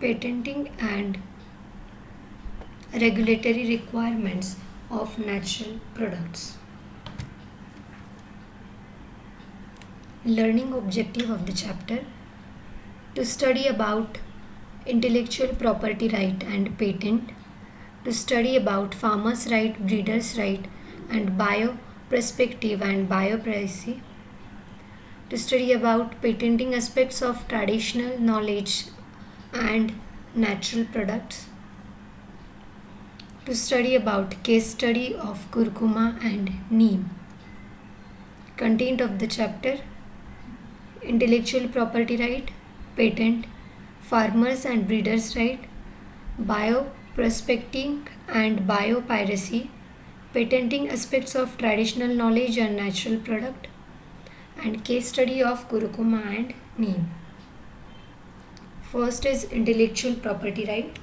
patenting and regulatory requirements of natural products. Learning objective of the chapter: to study about intellectual property right and patent, to study about farmers' right, breeders' right, and bioperspective and bioprivacy, to study about patenting aspects of traditional knowledge and natural products, to study about case study of curcuma and neem. Content of the chapter: intellectual property right, patent, farmers and breeders right, bioprospecting and biopiracy, patenting aspects of traditional knowledge and natural product, and case study of curcuma and neem. First is intellectual property right.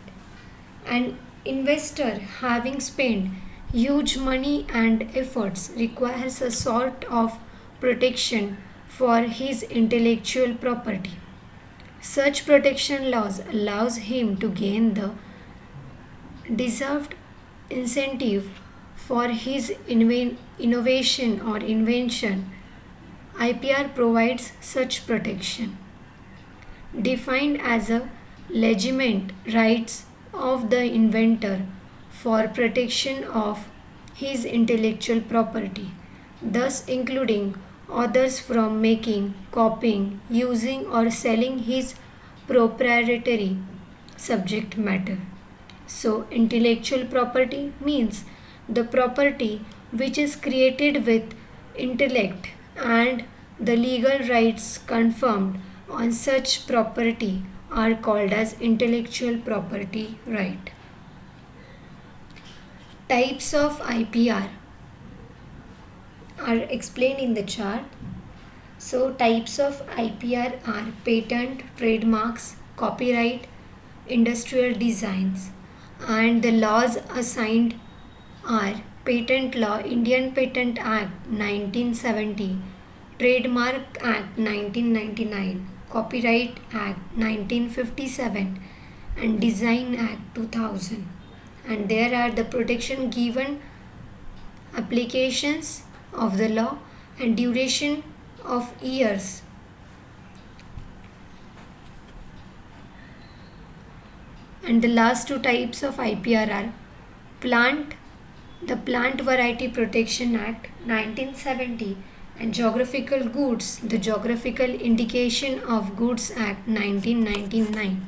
An investor having spent huge money and efforts requires a sort of protection for his intellectual property. Such protection laws allows him to gain the deserved incentive for his innovation or invention. IPR provides such protection. Defined as a legitimate rights of the inventor for protection of his intellectual property, thus including others from making, copying, using, or selling his proprietary subject matter. So, intellectual property means the property which is created with intellect, and the legal rights confirmed on such property are called as intellectual property right. Types of IPR are explained in the chart. So types of IPR are patent, trademarks, copyright, industrial designs, and the laws assigned are Patent Law, Indian Patent Act 1970, Trademark Act 1999, Copyright Act 1957, and Design Act 2000. And there are the protection given, applications of the law, and duration of years. And the last two types of IPR are the Plant Variety Protection Act 1970, and Geographical Goods, the Geographical Indication of Goods Act 1999.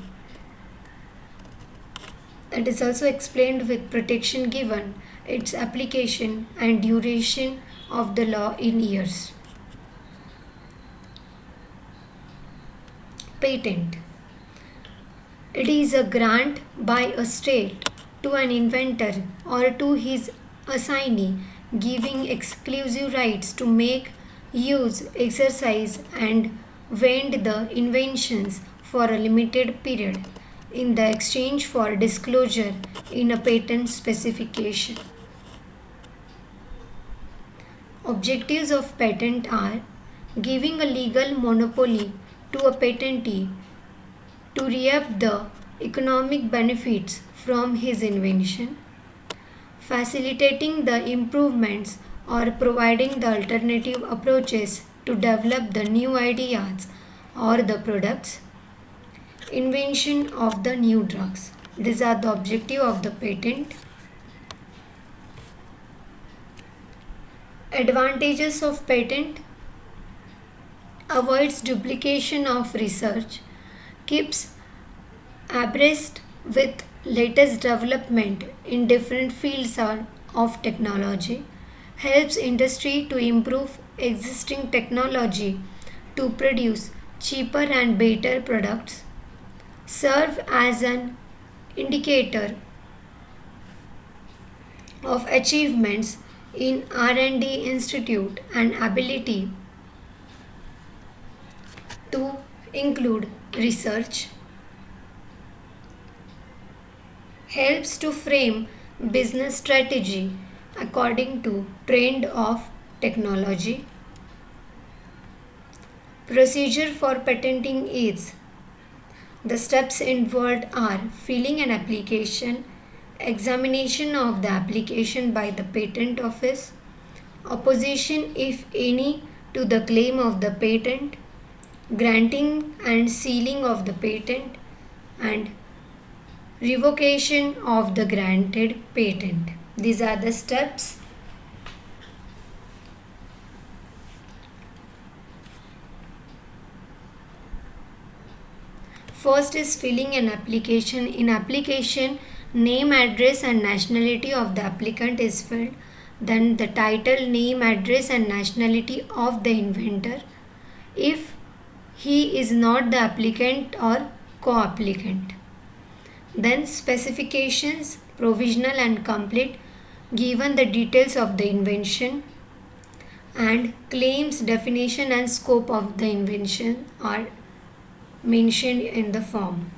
That is also explained with protection given, its application, and duration of the law in years. Patent. It is a grant by a state to an inventor or to his assignee, giving exclusive rights to make, use, exercise, and vend the inventions for a limited period in the exchange for disclosure in a patent specification. Objectives of patent are giving a legal monopoly to a patentee to reap the economic benefits from his invention, facilitating the improvements or providing the alternative approaches to develop the new ideas or the products, invention of the new drugs. These are the objective of the patent. Advantages of patent: avoids duplication of research, keeps abreast with latest development in different fields of technology, helps industry to improve existing technology to produce cheaper and better products, serve as an indicator of achievements in R&D institute and ability to include research, helps to frame business strategy according to trend of technology. Procedure for patenting is The steps involved are filing an application, examination of the application by the patent office, opposition if any to the claim of the patent, granting and sealing of the patent, and revocation of the granted patent. These are the steps. First is filling an application. In application, name, address and nationality of the applicant is filled. Then the title, name, address and nationality of the inventor, if he is not the applicant or co-applicant. Then specifications, provisional and complete, given the details of the invention, and claims, definition and scope of the invention are mentioned in the form.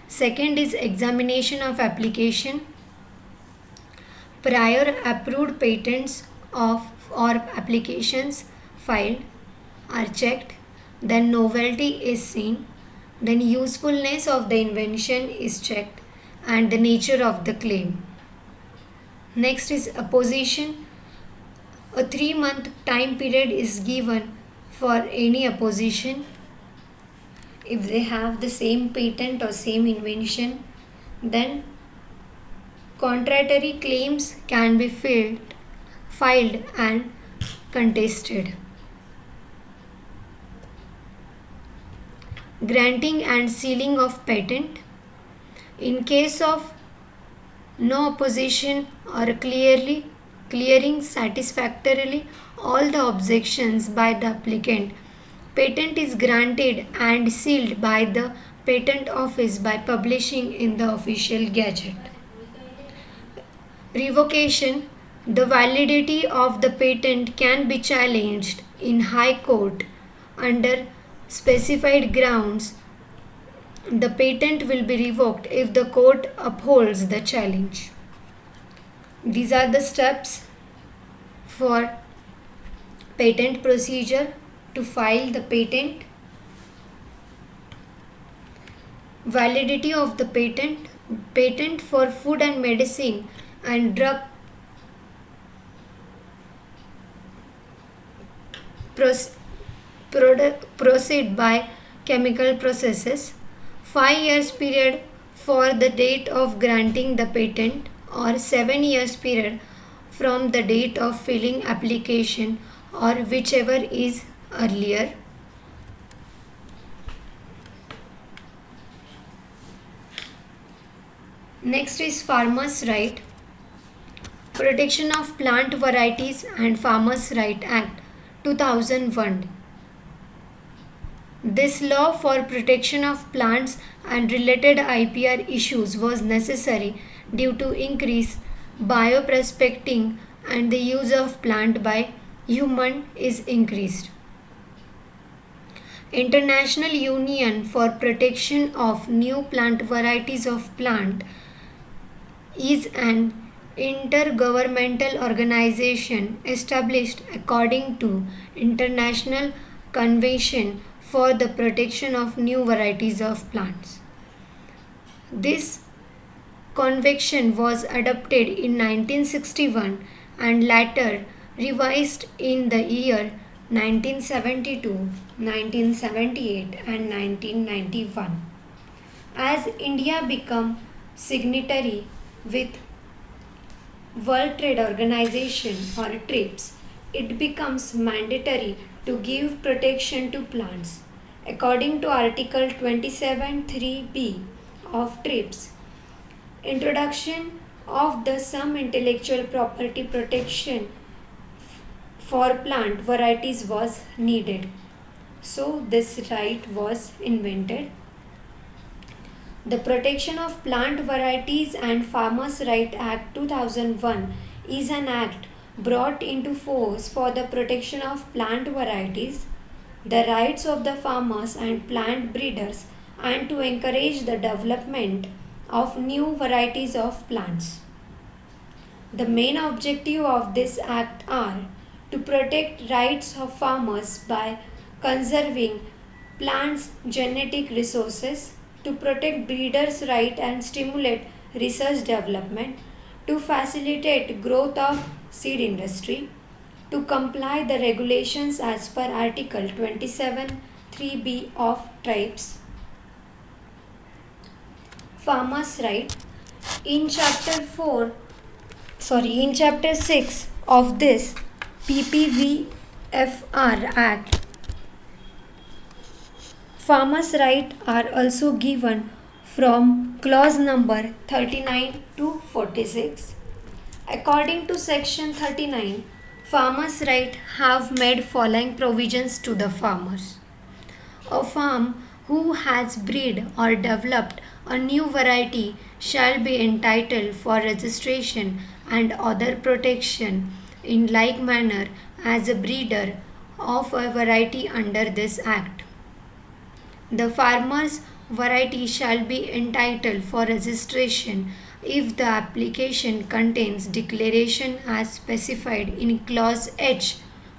Second is examination of application. Prior approved patents of or applications filed are checked. Then novelty is seen. Then usefulness of the invention is checked, and the nature of the claim. Next is opposition. A 3-month time period is given for any opposition. If they have the same patent or same invention, then contradictory claims can be filed and contested. Granting and sealing of patent. In case of no opposition or clearing satisfactorily all the objections by the applicant, patent is granted and sealed by the patent office by publishing in the official gazette. Revocation. The validity of the patent can be challenged in High Court under specified grounds. The patent will be revoked if the court upholds the challenge. These are the steps for patent procedure to file the patent. Validity of the patent. Patent for food and medicine and drug proceed by chemical processes. 5 years period for the date of granting the patent or 7 years period from the date of filing application or whichever is earlier. Next is Farmers' Right. Protection of Plant Varieties and Farmers' Right Act 2001. This law for protection of plants and related IPR issues was necessary due to increased bioprospecting and the use of plant by human is increased. International Union for Protection of New Plant Varieties of Plant is an intergovernmental organization established according to International Convention for the Protection of New Varieties of Plants. This convention was adopted in 1961 and later revised in the year 1972, 1978 and 1991. As India became signatory with World Trade Organization or TRIPS, it becomes mandatory to give protection to plants. According to Article 27(3)(b) of TRIPS, introduction of the some intellectual property protection for plant varieties was needed. So this right was invented. The Protection of Plant Varieties and Farmers' Right Act 2001 is an act brought into force for the protection of plant varieties, the rights of the farmers and plant breeders, and to encourage the development of new varieties of plants. The main objective of this act are to protect rights of farmers by conserving plants genetic resources, to protect breeders' right and stimulate research development, to facilitate growth of seed industry, to comply the regulations as per Article 27 3b of TRIPS. Farmers' right. In in chapter 6 of this PPVFR Act, farmers' rights are also given from clause number 39 to 46. According to section 39, farmers' rights have made following provisions to the farmers. A farm who has bred or developed a new variety shall be entitled for registration and other protection in like manner as a breeder of a variety under this Act. The farmer's variety shall be entitled for registration if the application contains declaration as specified in clause H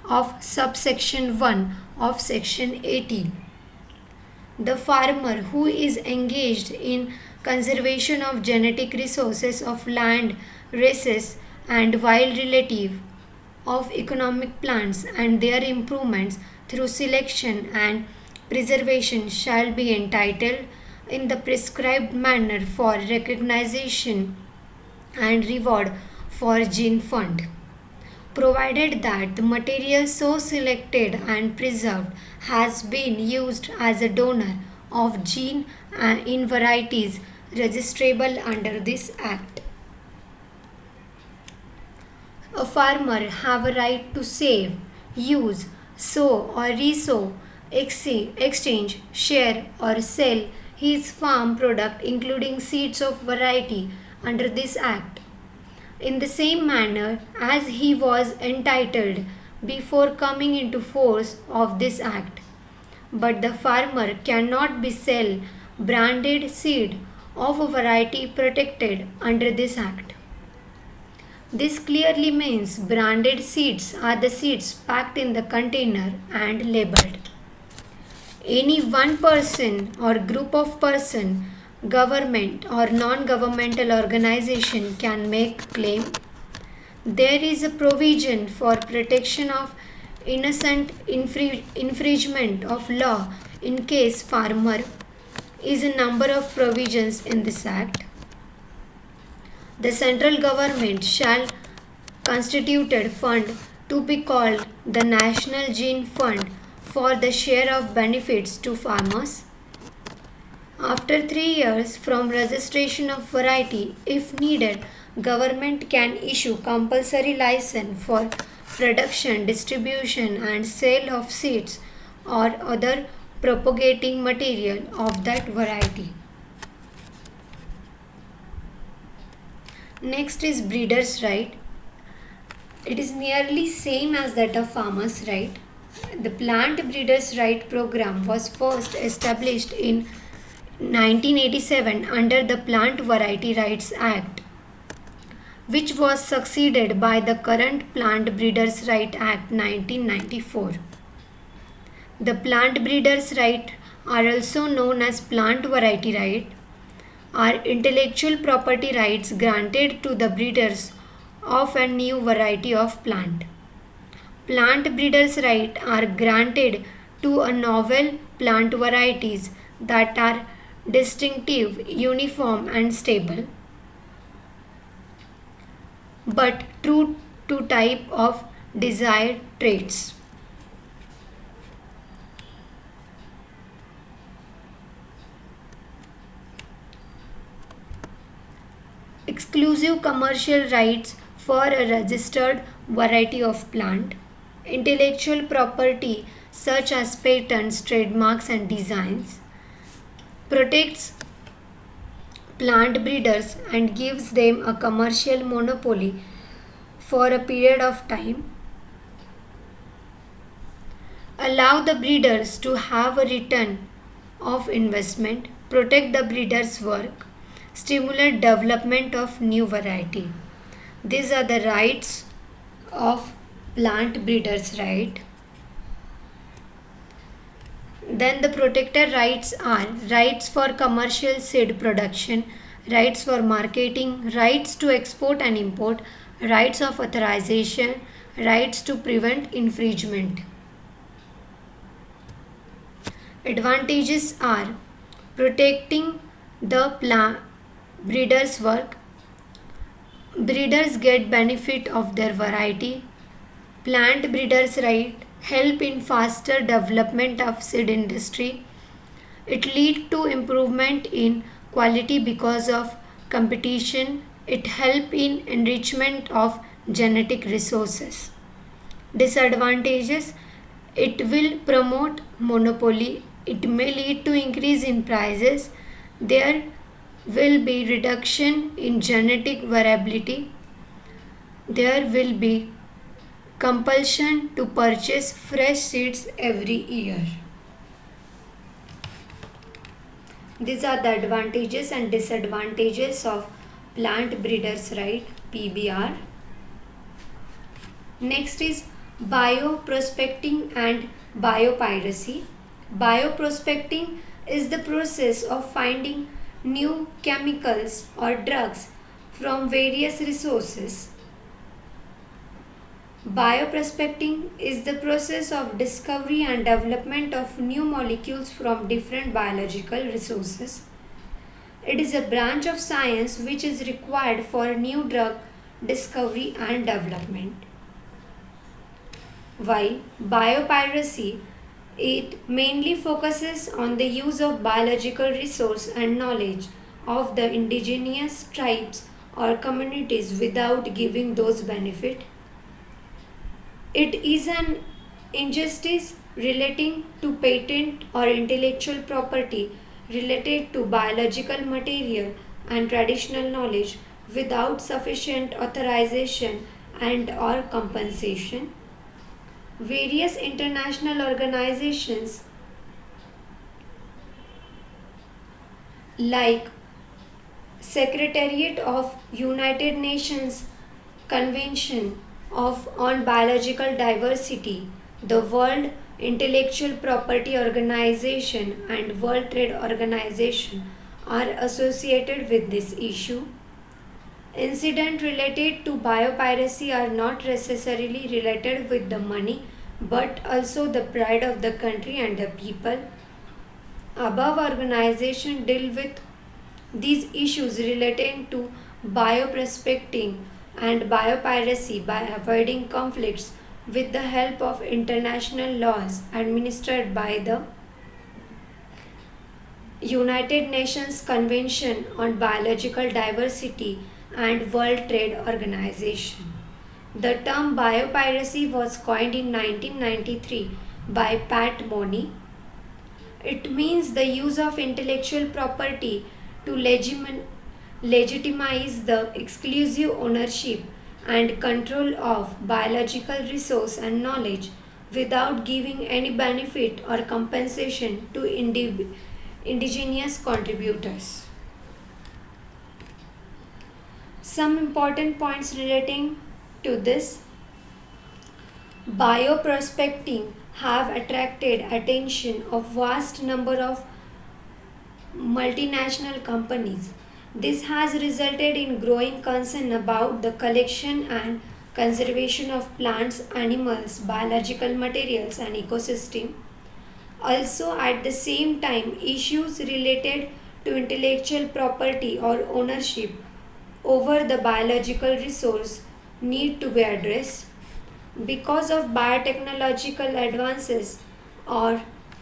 of subsection 1 of section 18. The farmer who is engaged in conservation of genetic resources of land, races, and wild relative of economic plants and their improvements through selection and preservation shall be entitled in the prescribed manner for recognition and reward for gene fund, provided that the material so selected and preserved has been used as a donor of gene in varieties registrable under this Act. A farmer have a right to save, use, sow or resow, exchange, share or sell his farm product including seeds of variety under this Act in the same manner as he was entitled before coming into force of this Act. But the farmer cannot be sell branded seed of a variety protected under this Act. This clearly means branded seeds are the seeds packed in the container and labeled. Any one person or group of person, government or non-governmental organization can make claim. There is a provision for protection of innocent infringement of law in case farmer is a number of provisions in this Act. The central government shall constitute a fund to be called the National Gene Fund for the share of benefits to farmers. After 3 years from registration of variety, if needed, government can issue compulsory license for production, distribution and sale of seeds or other propagating material of that variety. Next is breeder's right. It is nearly same as that of farmer's right. The Plant Breeders' Right program was first established in 1987 under the Plant Variety Rights Act, which was succeeded by the current Plant Breeders' Right Act 1994. The plant breeders' right are also known as plant variety right, are intellectual property rights granted to the breeders of a new variety of plant. Plant breeders' rights are granted to a novel plant varieties that are distinctive, uniform and stable, but true to type of desired traits. Exclusive commercial rights for a registered variety of plant. Intellectual property such as patents, trademarks and designs. Protects plant breeders and gives them a commercial monopoly for a period of time. Allow the breeders to have a return of investment. Protect the breeders' work. Stimulate development of new variety. These are the rights of plant breeders' right. Then the protected rights are rights for commercial seed production, rights for marketing, rights to export and import, rights of authorization, rights to prevent infringement. Advantages are protecting the breeder's work. Breeders get benefit of their variety. Plant breeders' right help in faster development of seed industry. It lead to improvement in quality because of competition. It help in enrichment of genetic resources. Disadvantages: it will promote monopoly. It may lead to increase in prices. There will be reduction in genetic variability. There will be compulsion to purchase fresh seeds every year. These are the advantages and disadvantages of plant breeders' right (PBR). Next is bioprospecting and biopiracy. Bioprospecting is the process of finding new chemicals or drugs from various resources. Bioprospecting is the process of discovery and development of new molecules from different biological resources. It is a branch of science which is required for new drug discovery and development. While biopiracy, it mainly focuses on the use of biological resource and knowledge of the indigenous tribes or communities without giving those benefit. It is an injustice relating to patent or intellectual property related to biological material and traditional knowledge without sufficient authorization and or compensation. Various international organizations like Secretariat of United Nations Convention on Biological Diversity, the World Intellectual Property Organization and World Trade Organization are associated with this issue. Incidents related to biopiracy are not necessarily related with the money but also the pride of the country and the people. Above organizations deal with these issues relating to bioprospecting and biopiracy by avoiding conflicts with the help of international laws administered by the United Nations Convention on Biological Diversity and World Trade Organization. The term biopiracy was coined in 1993 by Pat Money. It means the use of intellectual property to legitimize the exclusive ownership and control of biological resource and knowledge without giving any benefit or compensation to indigenous contributors. Some important points relating to this: bioprospecting have attracted attention of vast number of multinational companies. This has resulted in growing concern about the collection and conservation of plants, animals, biological materials and ecosystem. Also at the same time, issues related to intellectual property or ownership over the biological resource need to be addressed. Because of biotechnological advances or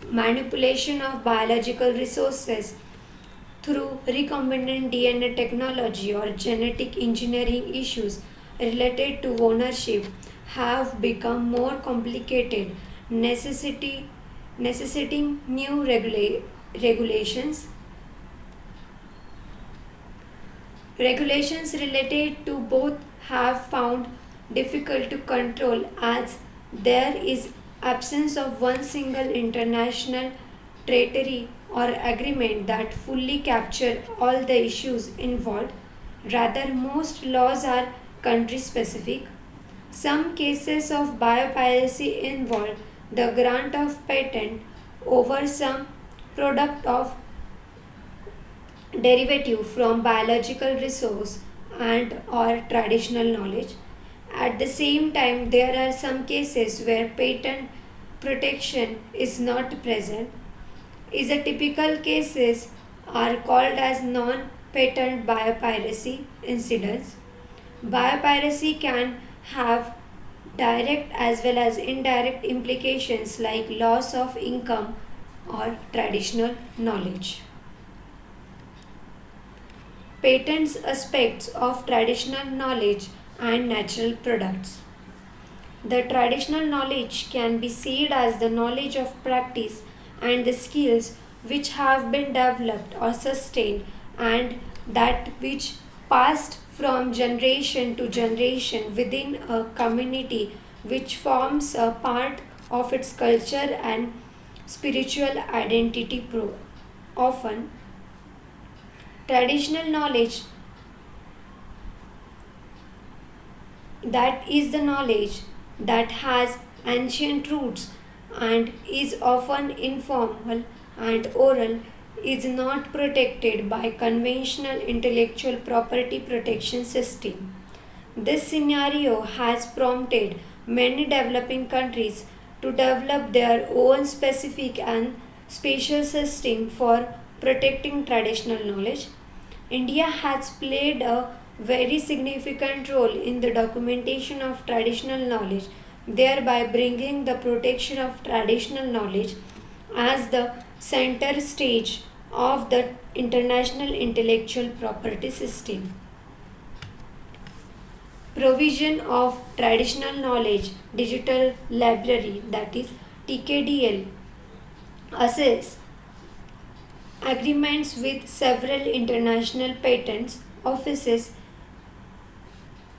manipulation of biological resources through recombinant DNA technology or genetic engineering, issues related to ownership have become more complicated, necessitating new regulations. Regulations related to both have found difficult to control as there is absence of one single international treaty or agreement that fully capture all the issues involved. Rather, most laws are country specific. Some cases of biopiracy involve the grant of patent over some product of derivative from biological resource and or traditional knowledge. At the same time, there are some cases where patent protection is not present. Is a typical cases are called as non-patent biopiracy incidents. Biopiracy can have direct as well as indirect implications like loss of income or traditional knowledge. Patents aspects of traditional knowledge and natural products. The traditional knowledge can be seen as the knowledge of practice and the skills which have been developed or sustained and that which passed from generation to generation within a community which forms a part of its culture and spiritual identity. Often, traditional knowledge, that is the knowledge that has ancient roots and is often informal and oral, is not protected by conventional intellectual property protection system. This scenario has prompted many developing countries to develop their own specific and special system for protecting traditional knowledge. India has played a very significant role in the documentation of traditional knowledge, thereby bringing the protection of traditional knowledge as the center stage of the international intellectual property system. Provision of traditional knowledge digital library, that is TKDL, assess agreements with several international patents offices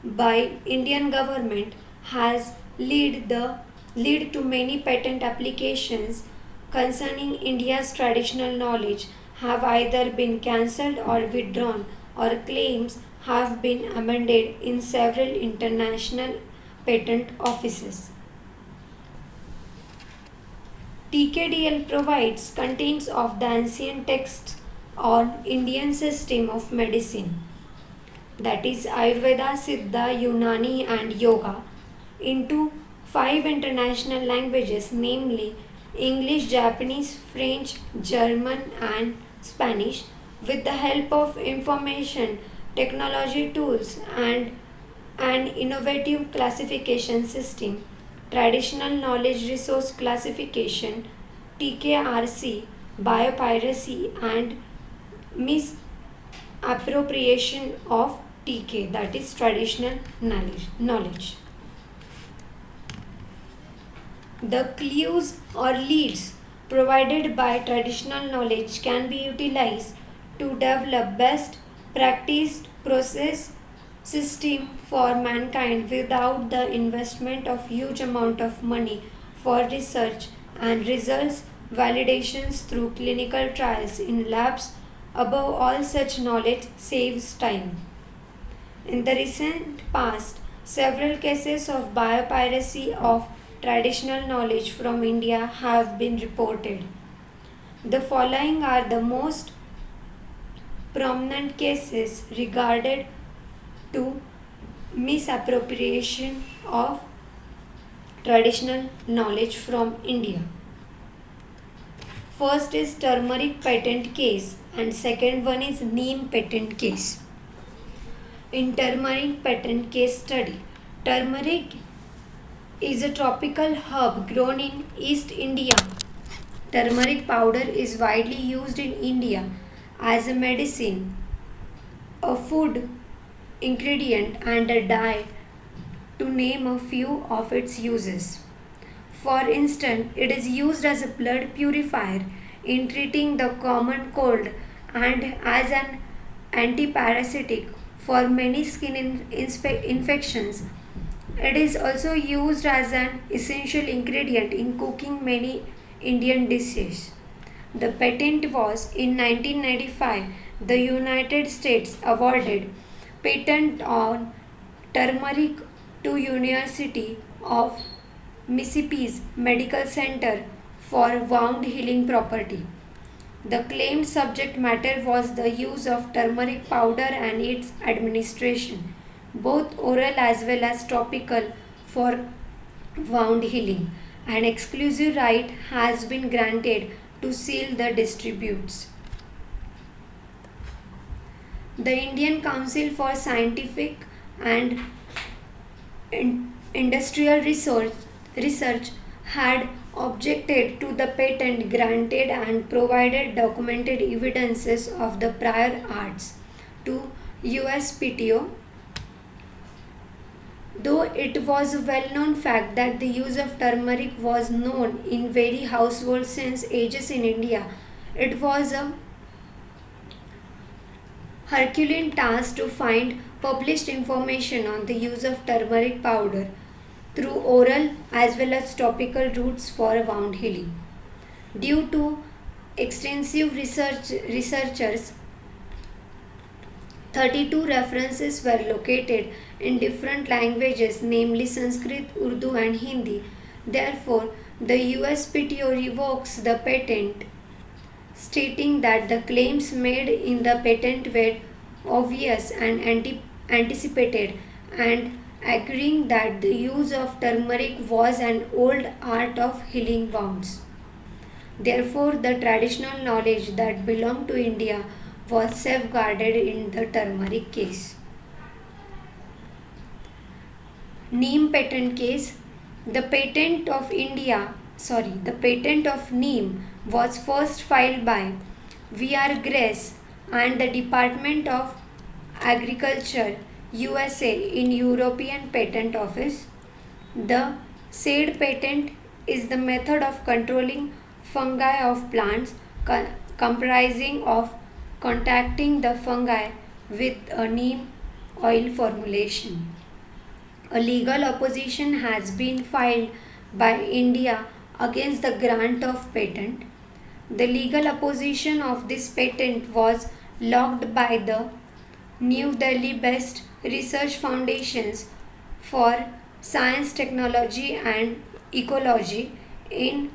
by Indian government has lead to many patent applications concerning India's traditional knowledge have either been cancelled or withdrawn, or claims have been amended in several international patent offices. TKDL provides contents of the ancient texts on Indian system of medicine, that is Ayurveda, Siddha, Unani and Yoga, into 5 international languages, namely English, Japanese, French, German and Spanish, with the help of information technology tools and an innovative classification system. Traditional Knowledge Resource Classification TKRC, biopiracy and misappropriation of TK, that is traditional knowledge. The clues or leads provided by traditional knowledge can be utilized to develop best practiced process system for mankind without the investment of huge amount of money for research and results validations through clinical trials in labs. Above all, such knowledge saves time. In the recent past, several cases of biopiracy of traditional knowledge from India have been reported. The following are the most prominent cases regarded to misappropriation of traditional knowledge from India. First is turmeric patent case and second one is neem patent case. In turmeric patent case study, turmeric is a tropical herb grown in East India. Turmeric powder is widely used in India as a medicine, a food ingredient and a dye, to name a few of its uses. For instance, it is used as a blood purifier in treating the common cold and as an antiparasitic for many skin infections. It is also used as an essential ingredient in cooking many Indian dishes. The patent was in 1995. The United States awarded patent on turmeric to University of Mississippi's Medical Center for wound healing property. The claimed subject matter was the use of turmeric powder and its administration, both oral as well as topical, for wound healing. An exclusive right has been granted to seal the disputes. The Indian Council for Scientific and Industrial Research had objected to the patent granted and provided documented evidences of the prior arts to USPTO. Though it was a well-known fact that the use of turmeric was known in very household since ages in India, it was a Herculean task to find published information on the use of turmeric powder through oral as well as topical routes for wound healing. Due to extensive researchers, 32 references were located in different languages, namely Sanskrit, Urdu, and Hindi. Therefore, the USPTO revokes the patent, stating that the claims made in the patent were obvious and anticipated, and agreeing that the use of turmeric was an old art of healing wounds. Therefore, the traditional knowledge that belonged to India was safeguarded in the turmeric case. Neem patent case. The patent of Neem was first filed by V.R. Grace and the Department of Agriculture, USA in European Patent Office. The said patent is the method of controlling fungi of plants comprising of contacting the fungi with a neem oil formulation. A legal opposition has been filed by India against the grant of patent. The legal opposition of this patent was logged by the New Delhi-based Research Foundations for Science, Technology and Ecology in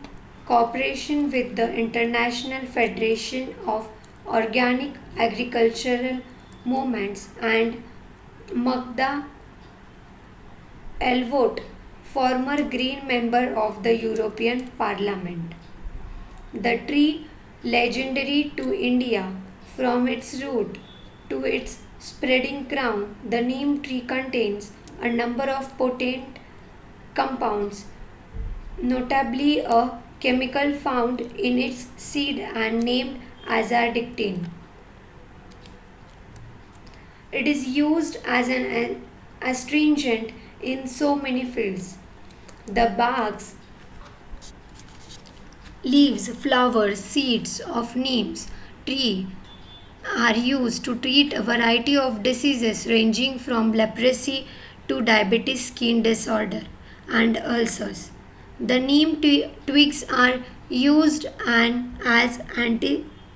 cooperation with the International Federation of Organic Agricultural Movements and Magda Elvot, former Green member of the European Parliament. The tree, legendary to India from its root to its spreading crown, the neem tree contains a number of potent compounds, notably a chemical found in its seed and named azadictine. It is used as an astringent in so many fields. The barks, leaves, flowers, seeds of neem's tree are used to treat a variety of diseases ranging from leprosy to diabetes, skin disorder, and ulcers. The neem twigs are used as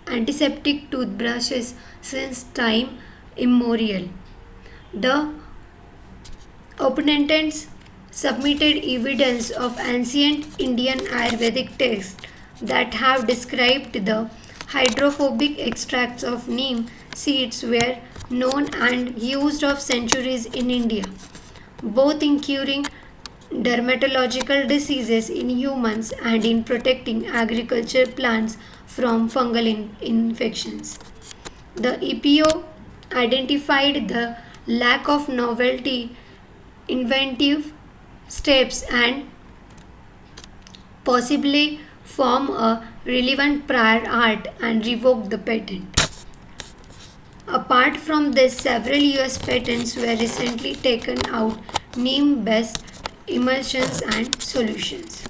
antiseptic toothbrushes since time immemorial. The opponents submitted evidence of ancient Indian Ayurvedic texts that have described the hydrophobic extracts of neem seeds were known and used of centuries in India, both in curing dermatological diseases in humans and in protecting agriculture plants from fungal infections. The EPO identified the lack of novelty, inventive steps, and possibly form a relevant prior art and revoked the patent. Apart from this, several US patents were recently taken out neem based emulsions and solutions.